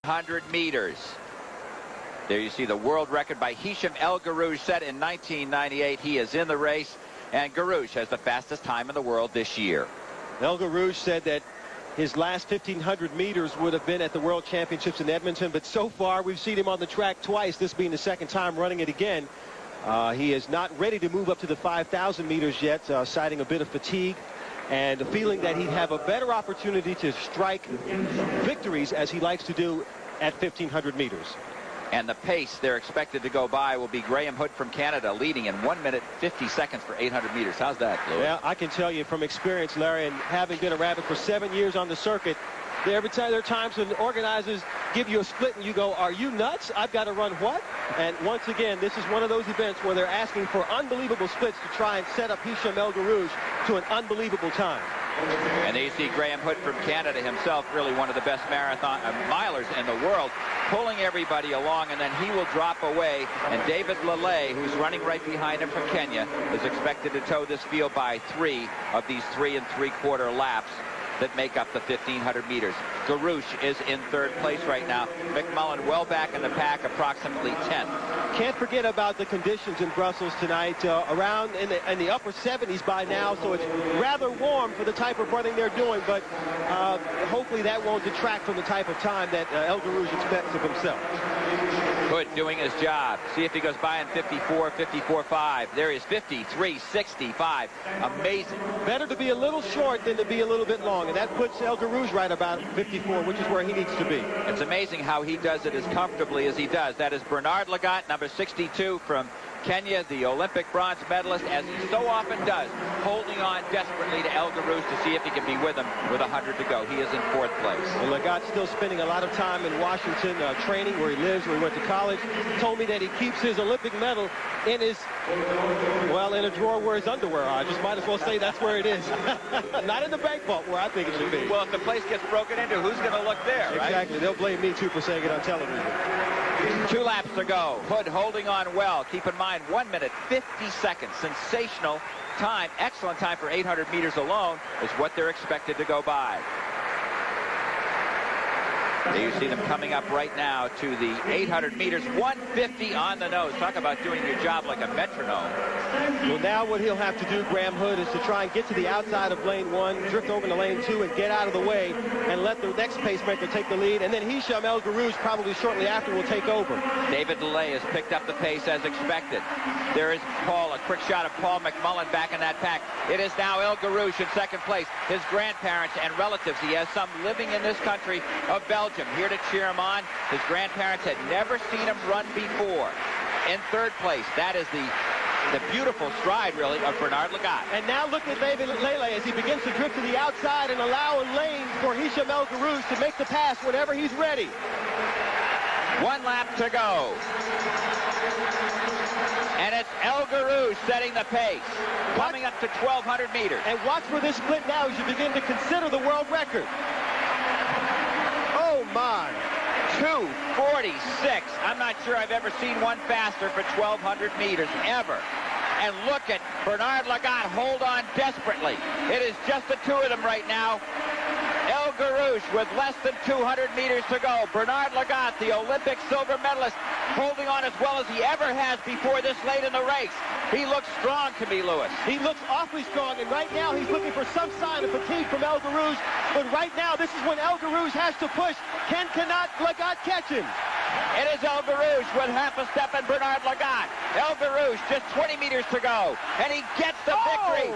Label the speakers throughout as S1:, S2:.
S1: 100 meters. There you see the world record by Hisham El Guerrouj, set in 1998. He is in the race, and Guerrouj has the fastest time in the world this year.
S2: El Guerrouj said that his last 1,500 meters would have been at the World Championships in Edmonton, but so far we've seen him on the track twice, this being the second time running it again. He is not ready to move up to the 5,000 meters yet, citing a bit of fatigue and a feeling that he'd have a better opportunity to strike victories, as he likes to do, at 1,500 meters.
S1: And the pace they're expected to go by will be Graham Hood from Canada, leading in 1 minute 50 seconds for 800 meters. How's that, Louis?
S2: Yeah, I can tell you from experience, Larry, and having been a rabbit for 7 years on the circuit, every time there are times when organizers give you a split and you go, are you nuts? I've got to run what? And once again, this is one of those events where they're asking for unbelievable splits to try and set up Hisham El Guerrouj to an unbelievable time.
S1: And there you see Graham Hood from Canada himself, really one of the best marathon milers in the world, pulling everybody along, and then he will drop away. And David Lele, who's running right behind him from Kenya, is expected to tow this field by 3 of these 3 3/4 laps that make up the 1,500 meters. Guerrouj is in 3rd place right now. McMullen well back in the pack, approximately 10th.
S2: Can't forget about the conditions in Brussels tonight. Around in the upper 70s by now, so it's rather warm for the type of running they're doing, but hopefully that won't detract from the type of time that El Guerrouj expects of himself.
S1: Hood doing his job. See if he goes by in 54, 54.5. There is 53.65. Amazing.
S2: Better to be a little short than to be a little bit long, and that puts El Guerrouj right about 54, which is where he needs to be.
S1: It's amazing how he does it as comfortably as he does. That is Bernard Lagat, number 62 from Kenya, the Olympic bronze medalist, as he so often does, holding on desperately to El Guerrouj to see if he can be with him with 100 to go. He is in 4th place.
S2: Well, Lagat's still spending a lot of time in Washington training, where he lives, where he went to college. He told me that he keeps his Olympic medal in his, well, in a drawer where his underwear are. I just might as well say that's where it is. Not in the bank vault where I think it should be.
S1: Well, if the place gets broken into, who's going to look there, right?
S2: Exactly. They'll blame me, too, for saying it on television.
S1: 2 laps to go. Hood holding on well. Keep in mind, 1 minute 50 seconds. Sensational time. Excellent time for 800 meters alone is what they're expected to go by. There you see them coming up right now to the 800 meters. 150 on the nose. Talk about doing your job like a metronome.
S2: Well, now what he'll have to do, Graham Hood, is to try and get to the outside of lane 1, drift over to lane 2, and get out of the way, and let the next pacemaker take the lead. And then Hisham El Guerrouj probably shortly after will take over. David
S1: Lele has picked up the pace as expected. There is Paul, a quick shot of Paul McMullen back in that pack. It is now El Guerrouj in 2nd place. His grandparents and relatives, he has some living in this country of Belgium, here to cheer him on. His grandparents had never seen him run before. In 3rd place, that is the beautiful stride, really, of Bernard Lagat.
S2: And now look at David Lele as he begins to drift to the outside and allow a lane for Hisham El Guerrouj to make the pass whenever he's ready.
S1: 1 lap to go. And it's El Guerrouj setting the pace, coming up to 1,200 meters.
S2: And watch for this split now as you begin to consider the world record. Oh, my.
S1: 2:46. I'm not sure I've ever seen one faster for 1,200 meters, ever. And look at Bernard Lagat hold on desperately. It is just the 2 of them right now. El Guerrouj with less than 200 meters to go. Bernard Lagat, the Olympic silver medalist, holding on as well as he ever has before this late in the race. He looks strong to me, Lewis.
S2: He looks awfully strong, and right now he's looking for some sign of fatigue from El Guerrouj. But right now, this is when El Guerrouj has to push. Cannot Lagat catch him?
S1: It is El Guerrouj with half a step and Bernard Lagat. El Guerrouj just 20 meters to go, and he gets the victory.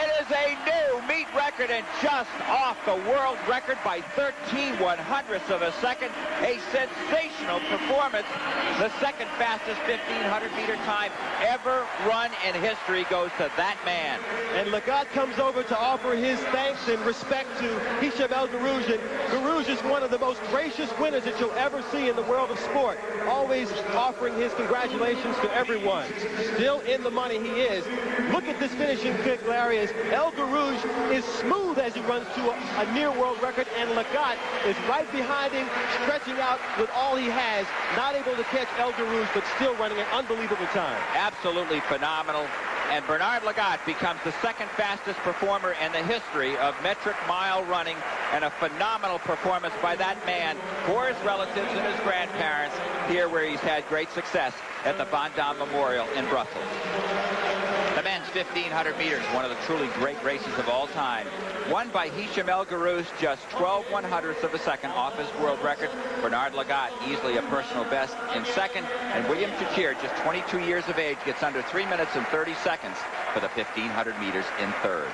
S1: It is a new meet record and just off the world record by 13/100ths of a second. A sensational performance. The 2nd fastest 1,500 meter time ever run in history goes to that man.
S2: And Lagat comes over to offer his thanks and respect to Hisham El Guerrouj. And Guerrouj is one of the most gracious winners that you'll ever see in the world of sport. Always offering his congratulations to everyone. Still in the money he is. Look at this finishing kick, Larry, as El Guerrouj is smooth as he runs to a near world record, and Lagat is right behind him, stretching out with all he has, not able to catch El Guerrouj, but still running an unbelievable time.
S1: Absolutely phenomenal. And Bernard Lagat becomes the second fastest performer in the history of metric mile running, and a phenomenal performance by that man for his relatives and his grandparents here where he's had great success at the Van Damme Memorial in Brussels. The men's 1,500 meters, one of the truly great races of all time. Won by Hicham El Garouz, just 12/100ths of a second off his world record. Bernard Lagat, easily a personal best in second. And William Chachir, just 22 years of age, gets under 3 minutes and 30 seconds for the 1,500 meters in third.